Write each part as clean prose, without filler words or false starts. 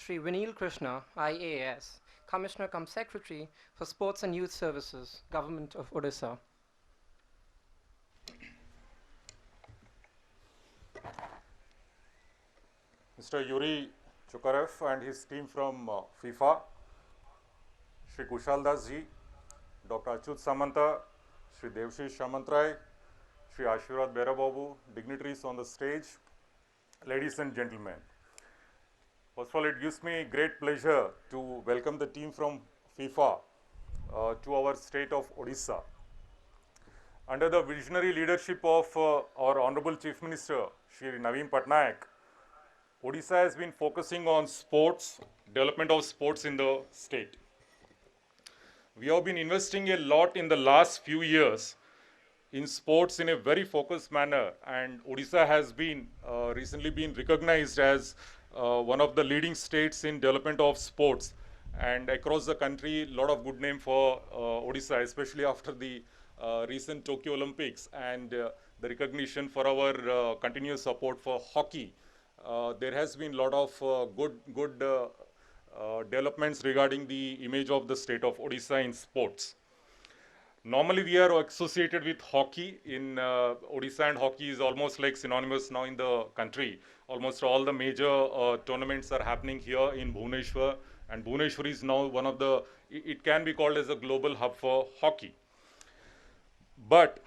Shri Vinil Krishna, IAS, Commissioner cum Secretary for Sports and Youth Services, Government of Odisha. Mr. Yuri Chukarev and his team from FIFA, Shri Kushal Das ji, Dr. Achut Samanta, Shri Devshish Samantrai, Shri Ashirwad Berababu, dignitaries on the stage, ladies and gentlemen. First of all, it gives me great pleasure to welcome the team from FIFA to our state of Odisha. Under the visionary leadership of our Honorable Chief Minister, Shri Naveen Patnaik, Odisha has been focusing on sports, development of sports in the state. We have been investing a lot in the last few years in sports in a very focused manner, and Odisha has been recently been recognized as one of the leading states in development of sports, and across the country, a lot of good name for Odisha, especially after the recent Tokyo Olympics and the recognition for our continuous support for hockey. There has been a lot of good developments regarding the image of the state of Odisha in sports. Normally, we are associated with hockey in Odisha, and hockey is almost like synonymous now in the country. Almost all the major tournaments are happening here in Bhubaneswar, and Bhubaneswar is now one of the, it can be called as a global hub for hockey. But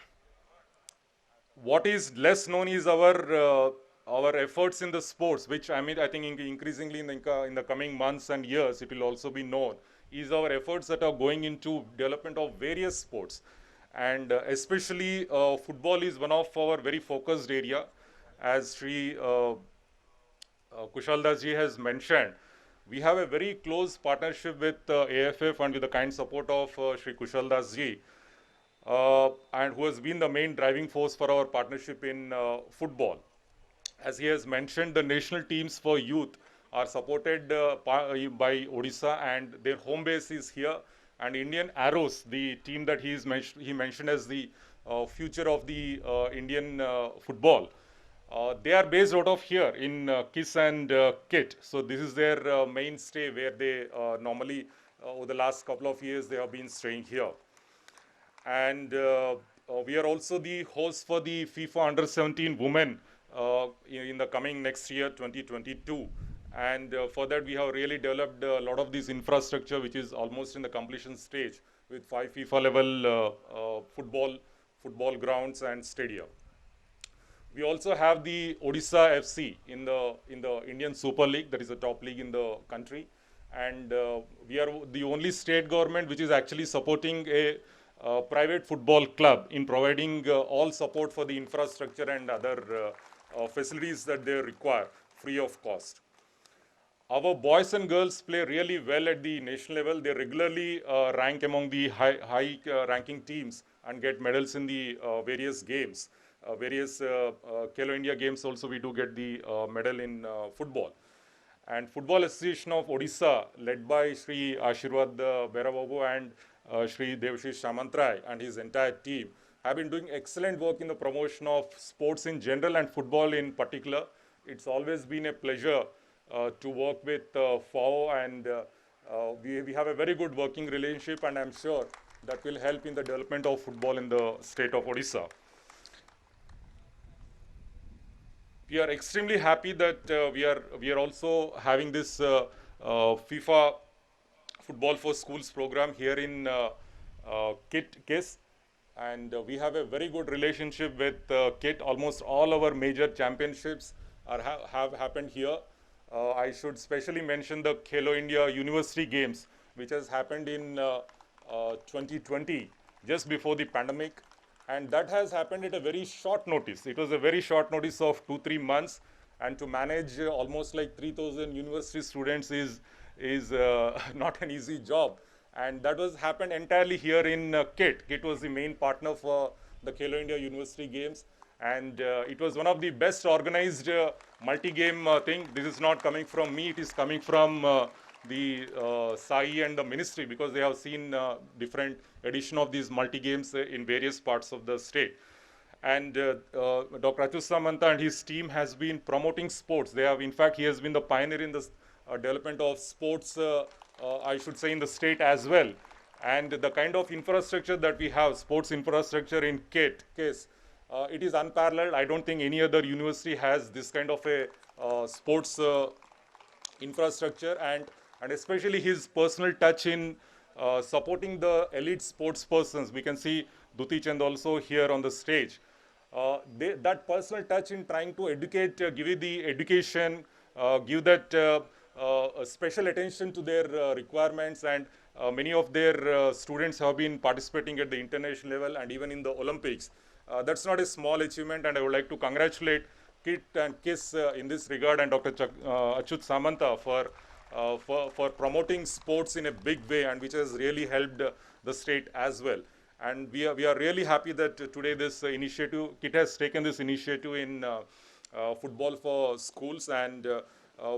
what is less known is our efforts in the sports, which I think increasingly in the coming months and years, it will also be known, is our efforts that are going into development of various sports. And especially football is one of our very focused area. As Sri Kushal Das ji has mentioned, we have a very close partnership with AFF and with the kind support of Sri Kushal Das ji, and who has been the main driving force for our partnership in football. As he has mentioned, the national teams for youth are supported by Odisha, and their home base is here. And Indian Arrows, the team that he mentioned as the future of the Indian football, they are based out of here in KISS and KIT. So this is their mainstay where they normally, over the last couple of years, they have been staying here. And we are also the host for the FIFA Under 17 Women in the coming next year, 2022. And for that, we have really developed a lot of this infrastructure, which is almost in the completion stage, with 5 FIFA level football grounds and stadium. We also have the Odisha FC in the Indian Super League, that is the top league in the country. And we are the only state government which is actually supporting a private football club in providing all support for the infrastructure and other facilities that they require free of cost. Our boys and girls play really well at the national level. They regularly rank among the high ranking teams and get medals in the various games. Various Khelo India games also we do get the medal in football. And Football Association of Odisha, led by Sri Ashirwad Berababu and Shri Devshish Samantrai and his entire team, have been doing excellent work in the promotion of sports in general and football in particular. It's always been a pleasure to work with FAO, and we have a very good working relationship, and I'm sure that will help in the development of football in the state of Odisha. We are extremely happy that we are also having this FIFA Football for Schools program here in KIS, and we have a very good relationship with KIT. Almost all our major championships have happened here. I should specially mention the Khelo India University Games, which has happened in 2020, just before the pandemic. And that has happened at a very short notice. It was a very short notice of 2-3 months, and to manage almost like 3,000 university students is not an easy job. And that was happened entirely here in KIT. KIT was the main partner for the Khelo India University Games, and it was one of the best organized multi-game thing. This is not coming from me; it is coming from the SAI and the ministry, because they have seen different edition of these multi-games in various parts of the state. And Dr. Achut Samanta and his team has been promoting sports. They have, in fact, he has been the pioneer in the development of sports, I should say, in the state as well. And the kind of infrastructure that we have, sports infrastructure in case, it is unparalleled. I don't think any other university has this kind of a sports infrastructure, and especially his personal touch in supporting the elite sports persons. We can see Duti Chand also here on the stage. That personal touch in trying to educate, give you the education, give that special attention to their requirements, and many of their students have been participating at the international level and even in the Olympics. That's not a small achievement, and I would like to congratulate KIT and KISS in this regard, and Dr. Achut Samanta for promoting sports in a big way, and which has really helped the state as well. And we are really happy that today this initiative, KIT has taken this initiative in football for schools, and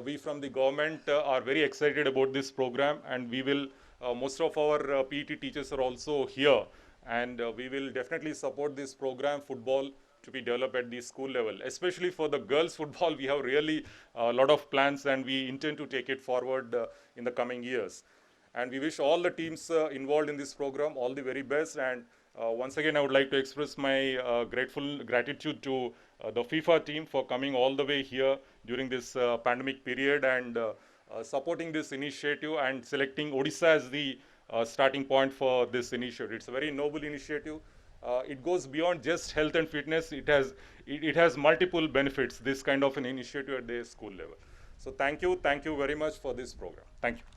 we from the government are very excited about this program, and we will, most of our PET teachers are also here, and we will definitely support this program, football, to be developed at the school level. Especially for the girls football, we have really a lot of plans, and we intend to take it forward in the coming years. And we wish all the teams involved in this program all the very best. And once again, I would like to express my gratitude to the FIFA team for coming all the way here during this pandemic period, and supporting this initiative and selecting Odisha as the starting point for this initiative. It's a very noble initiative. It goes beyond just health and fitness. It has multiple benefits, this kind of an initiative at the school level. So thank you very much for this program. Thank you.